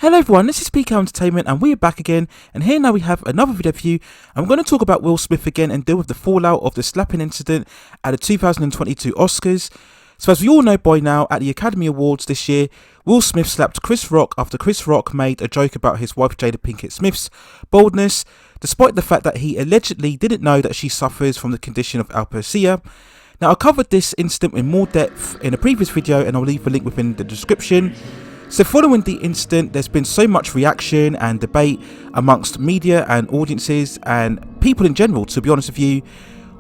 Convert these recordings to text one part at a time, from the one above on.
Hello everyone, this is PK Entertainment and we are back again, and here now we have another video for you. I'm going to talk about Will Smith again and deal with the fallout of the slapping incident at the 2022 Oscars. So as we all know by now, at the Academy Awards this year, Will Smith slapped Chris Rock after Chris Rock made a joke about his wife Jada Pinkett Smith's baldness, despite the fact that he allegedly didn't know that she suffers from the condition of alopecia. Now I covered this incident in more depth in a previous video and I'll leave a link within the description. So following the incident, there's been so much reaction and debate amongst media and audiences and people in general, to be honest with you.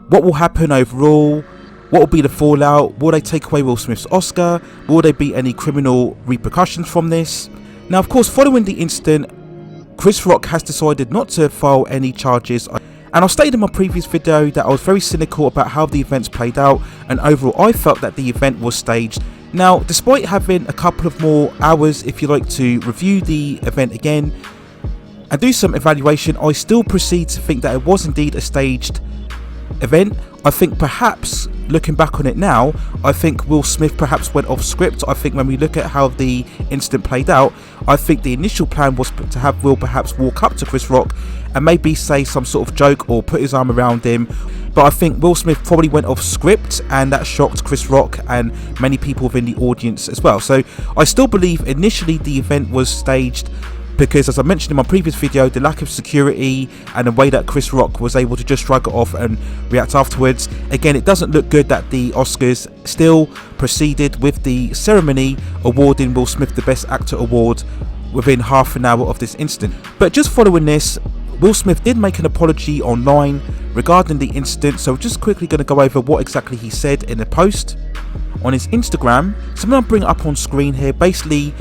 What will happen overall? What will be the fallout? Will they take away Will Smith's Oscar? Will there be any criminal repercussions from this? Now, of course, following the incident, Chris Rock has decided not to file any charges. And I stated in my previous video that I was very cynical about how the events played out, and overall I felt that the event was staged. Now, despite having a couple of more hours, if you like, to review the event again and do some evaluation, I still proceed to think that it was indeed a staged event. I think perhaps, looking back on it now, I think Will Smith perhaps went off script. I think when we look at how the incident played out, I think the initial plan was to have Will perhaps walk up to Chris Rock and maybe say some sort of joke or put his arm around him. But I think Will Smith probably went off script, and that shocked Chris Rock and many people within the audience as well. So I still believe initially the event was staged, because as I mentioned in my previous video, the lack of security and the way that Chris Rock was able to just shrug it off and react afterwards. Again, it doesn't look good that the Oscars still proceeded with the ceremony awarding Will Smith the Best Actor award within half an hour of this incident. But just following this, Will Smith did make an apology online regarding the incident, so we're just quickly going to go over what exactly he said in a post on his Instagram. So I'm going to bring it up on screen here. Basically,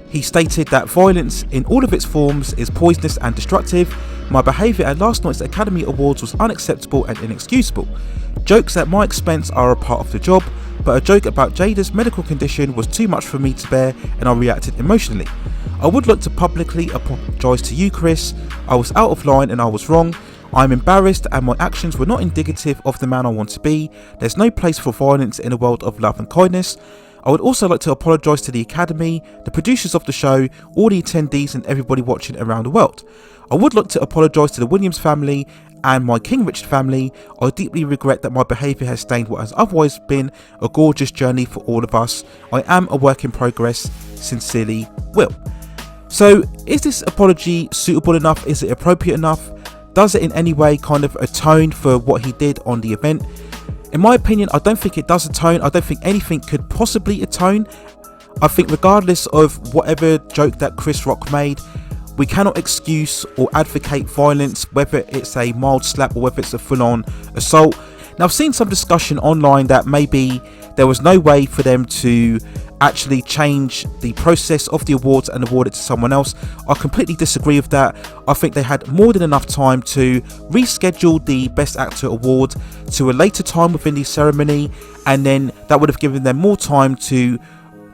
he stated that violence in all of its forms is poisonous and destructive. My behaviour at last night's Academy Awards was unacceptable and inexcusable. Jokes at my expense are a part of the job, but a joke about Jada's medical condition was too much for me to bear and I reacted emotionally. I would like to publicly apologise to you, Chris. I was out of line and I was wrong. I'm embarrassed and my actions were not indicative of the man I want to be. There's no place for violence in a world of love and kindness. I would also like to apologise to the Academy, the producers of the show, all the attendees and everybody watching around the world. I would like to apologise to the Williams family and my King Richard family. I deeply regret that my behaviour has stained what has otherwise been a gorgeous journey for all of us. I am a work in progress. Sincerely, Will. So is this apology suitable enough? Is it appropriate enough? Does it in any way kind of atone for what he did on the event? In my opinion, I don't think it does atone. I don't think anything could possibly atone. I think regardless of whatever joke that Chris Rock made, we cannot excuse or advocate violence, whether it's a mild slap or whether it's a full-on assault. Now, I've seen some discussion online that maybe there was no way for them to actually change the process of the awards and award it to someone else. I completely disagree with that. I think they had more than enough time to reschedule the Best Actor award to a later time within the ceremony, and then that would have given them more time to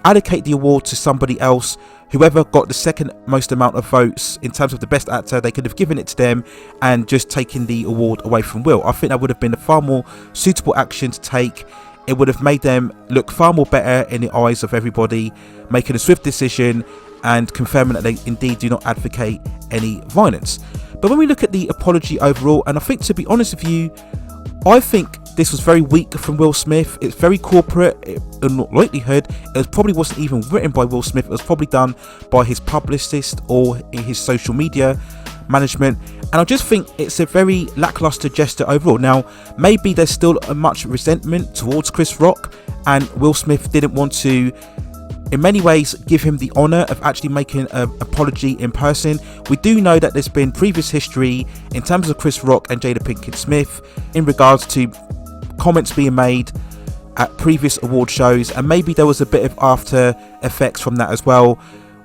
allocate the award to somebody else. Whoever got the second most amount of votes in terms of the Best Actor, they could have given it to them and just taken the award away from Will. I think that would have been a far more suitable action to take. It would have made them look far more better in the eyes of everybody, making a swift decision and confirming that they indeed do not advocate any violence. But when we look at the apology overall, and I think, to be honest with you, I think this was very weak from Will Smith. It's very corporate. In all likelihood, it probably wasn't even written by Will Smith. It was probably done by his publicist or in his social media management, and I just think it's a very lackluster gesture overall. Now, maybe there's still a much resentment towards Chris Rock, and Will Smith didn't want to, in many ways, give him the honour of actually making an apology in person. We do know that there's been previous history in terms of Chris Rock and Jada Pinkett Smith in regards to comments being made at previous award shows, and maybe there was a bit of after effects from that as well.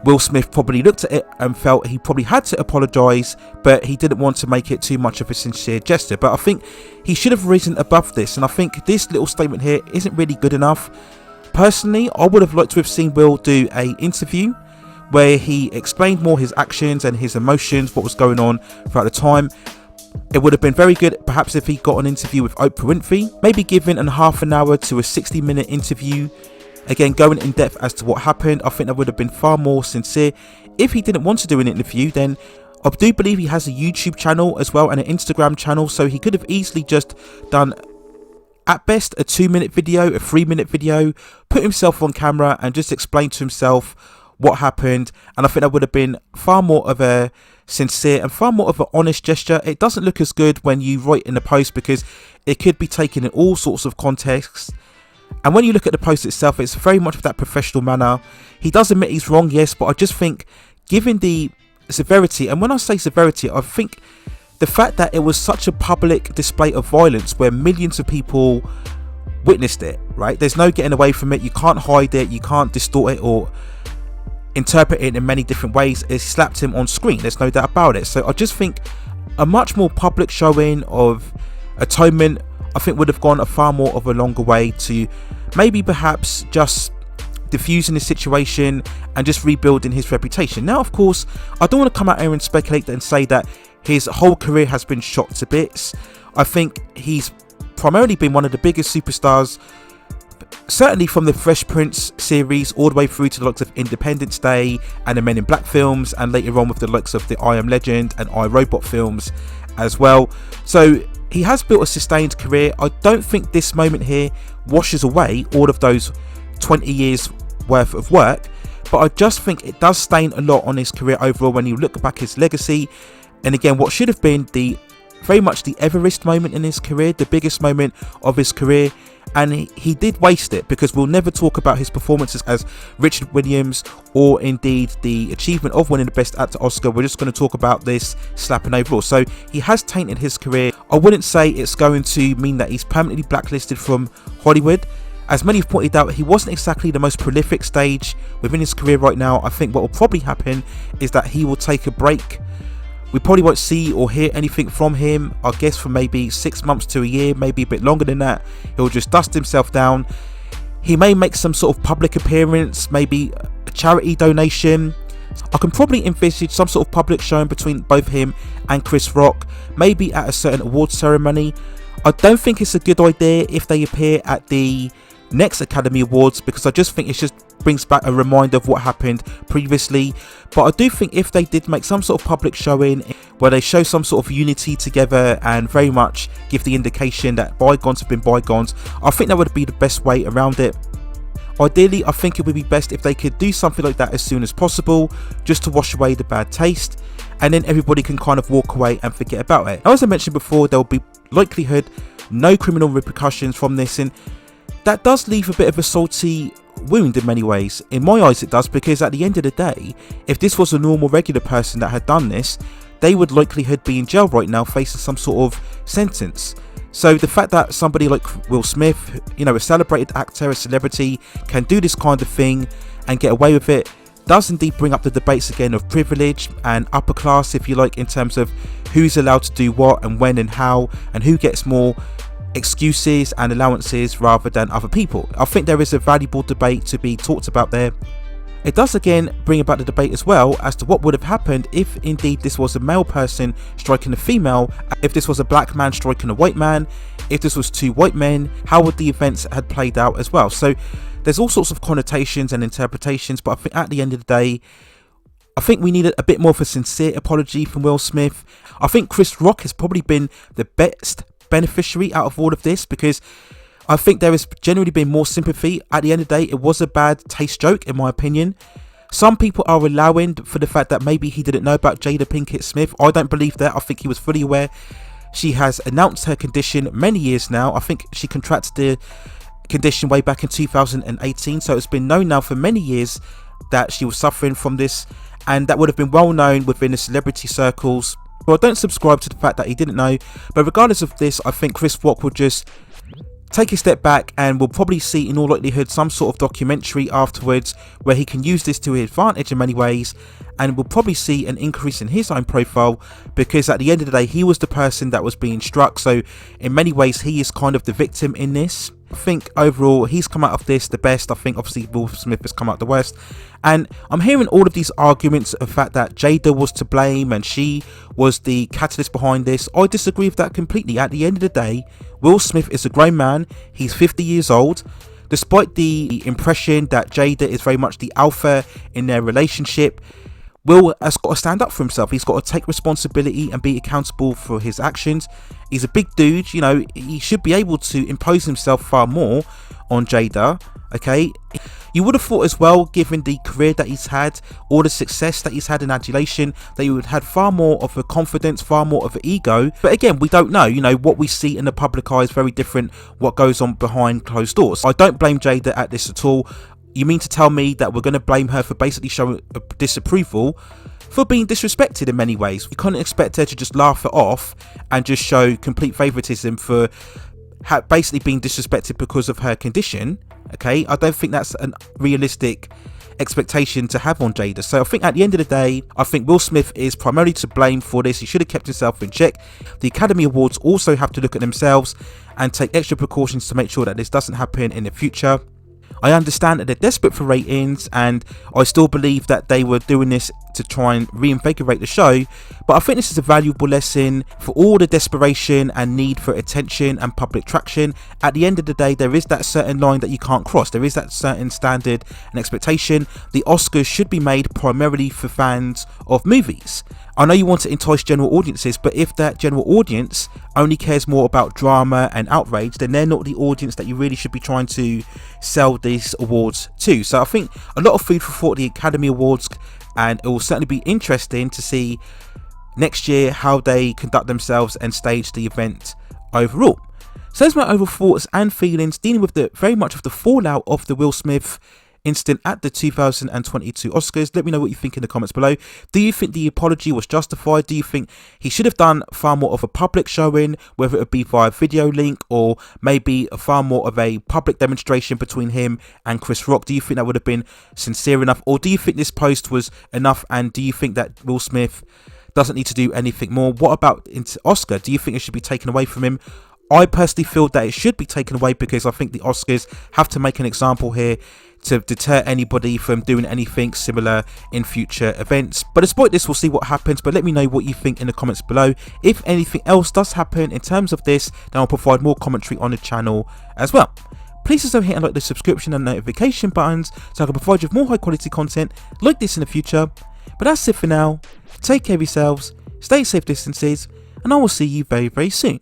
Will Smith probably looked at it and felt he probably had to apologise, but he didn't want to make it too much of a sincere gesture. But I think he should have risen above this, and I think this little statement here isn't really good enough. Personally, I would have liked to have seen Will do an interview where he explained more his actions and his emotions, what was going on throughout the time. It would have been very good perhaps if he got an interview with Oprah Winfrey, maybe given a half an hour to a 60-minute interview, again going in depth as to what happened. I think that would have been far more sincere. if he didn't want to do an interview, then I do believe he has a YouTube channel as well and an Instagram channel, so he could have easily just done, at best, a 2-minute video, a 3-minute video, put himself on camera and just explain to himself what happened. And I think that would have been far more of a sincere and far more of an honest gesture. It doesn't look as good when you write in a post because it could be taken in all sorts of contexts. And when you look at the post itself, it's very much of that professional manner. He does admit he's wrong, yes, but I just think, given the severity, and when I say severity, I think the fact that it was such a public display of violence where millions of people witnessed it, right? There's no getting away from it. You can't hide it. You can't distort it or interpret it in many different ways. It slapped him on screen. There's no doubt about it. So I just think a much more public showing of atonement, I think, would have gone a far more of a longer way to maybe perhaps just diffusing the situation and just rebuilding his reputation. Now, of course, I don't want to come out here and speculate and say that his whole career has been shot to bits. I think he's primarily been one of the biggest superstars, certainly from the Fresh Prince series all the way through to the likes of Independence Day and the Men in Black films, and later on with the likes of the I Am Legend and I, Robot films as well. So he has built a sustained career. I don't think this moment here washes away all of those 20 years worth of work, but I just think it does stain a lot on his career overall when you look back his legacy. And again, what should have been very much the Everest moment in his career, the biggest moment of his career, and he did waste it, because we'll never talk about his performances as Richard Williams or indeed the achievement of winning the Best Actor Oscar. We're just going to talk about this slapping overall. So he has tainted his career. I wouldn't say it's going to mean that he's permanently blacklisted from Hollywood. As many have pointed out, he wasn't exactly the most prolific stage within his career right now. I think what will probably happen is that he will take a break. We probably won't see or hear anything from him, I guess, for maybe 6 months to a year, maybe a bit longer than that. He'll just dust himself down. He may make some sort of public appearance, maybe a charity donation. I can probably envisage some sort of public showing between both him and Chris Rock, maybe at a certain awards ceremony. I don't think it's a good idea if they appear at the next Academy Awards, because I just think it just brings back a reminder of what happened previously. But I do think if they did make some sort of public showing where they show some sort of unity together and very much give the indication that bygones have been bygones, I think that would be the best way around it. Ideally, I think it would be best if they could do something like that as soon as possible, just to wash away the bad taste, and then everybody can kind of walk away and forget about it. Now, as I mentioned before, there will be likelihood no criminal repercussions from this, and that does leave a bit of a salty wound in many ways. In my eyes it does, because at the end of the day, if this was a normal regular person that had done this, they would likelihood be in jail right now facing some sort of sentence. So the fact that somebody like Will Smith, you know, a celebrated actor, a celebrity, can do this kind of thing and get away with it, does indeed bring up the debates again of privilege and upper class, if you like, in terms of who's allowed to do what and when and how, and who gets more excuses and allowances rather than other people. I think there is a valuable debate to be talked about there. It does again bring about the debate as well as to what would have happened if indeed this was a male person striking a female, if this was a black man striking a white man, if this was two white men, how would the events had played out as well. So there's all sorts of connotations and interpretations, but I think at the end of the day, I think we needed a bit more of a sincere apology from Will Smith. I think Chris Rock has probably been the best beneficiary out of all of this, because I think there has generally been more sympathy. At the end of the day, it was a bad taste joke in my opinion. Some people are allowing for the fact that maybe he didn't know about Jada Pinkett Smith. I don't believe that. I think he was fully aware. She has announced her condition many years now. I think she contracted the condition way back in 2018, so it's been known now for many years that she was suffering from this, and that would have been well known within the celebrity circles. Well, I don't subscribe to the fact that he didn't know, but regardless of this, I think Chris Rock will just take a step back, and we'll probably see in all likelihood some sort of documentary afterwards where he can use this to his advantage in many ways, and we'll probably see an increase in his own profile, because at the end of the day he was the person that was being struck, so in many ways he is kind of the victim in this. I think overall he's come out of this the best. I think obviously Will Smith has come out the worst, and I'm hearing all of these arguments of the fact that Jada was to blame and she was the catalyst behind this. I disagree with that completely. At the end of the day, Will Smith is a grown man. He's 50 years old. Despite the impression that Jada is very much the alpha in their relationship, Will has got to stand up for himself. He's got to take responsibility and be accountable for his actions. He's a big dude, you know, he should be able to impose himself far more on Jada, okay? You would have thought as well, given the career that he's had, all the success that he's had in adulation, that he would have had far more of a confidence, far more of an ego. But again, we don't know, you know, what we see in the public eye is very different what goes on behind closed doors. I don't blame Jada at this at all. You mean to tell me that we're going to blame her for basically showing disapproval for being disrespected in many ways? We couldn't expect her to just laugh it off and just show complete favoritism for basically being disrespected because of her condition. Okay, I don't think that's a realistic expectation to have on Jada. So I think at the end of the day, I think Will Smith is primarily to blame for this. He should have kept himself in check. The Academy Awards also have to look at themselves and take extra precautions to make sure that this doesn't happen in the future. I understand that they're desperate for ratings, and I still believe that they were doing this to try and reinvigorate the show, but I think this is a valuable lesson for all the desperation and need for attention and public traction. At the end of the day, there is that certain line that you can't cross. There is that certain standard and expectation. The Oscars should be made primarily for fans of movies. I know you want to entice general audiences, but if that general audience only cares more about drama and outrage, then they're not the audience that you really should be trying to sell these awards to. So I think a lot of food for thought, the Academy Awards, and it will certainly be interesting to see next year how they conduct themselves and stage the event overall. So there's my overall thoughts and feelings dealing with the very much of the fallout of the Will Smith incident at the 2022 Oscars. Let me know what you think in the comments below. Do you think the apology was justified? Do you think he should have done far more of a public showing, whether it would be via video link or maybe far more of a public demonstration between him and Chris Rock? Do you think that would have been sincere enough, or do you think this post was enough, and do you think that Will Smith doesn't need to do anything more? What about Oscar? Do you think it should be taken away from him? I personally feel that it should be taken away because I think the Oscars have to make an example here to deter anybody from doing anything similar in future events. But despite this, we'll see what happens. But let me know what you think in the comments below. If anything else does happen in terms of this, then I'll provide more commentary on the channel as well. Please also hit and like the subscription and notification buttons so I can provide you with more high quality content like this in the future. But that's it for now. Take care of yourselves, stay safe distances, and I will see you very, very soon.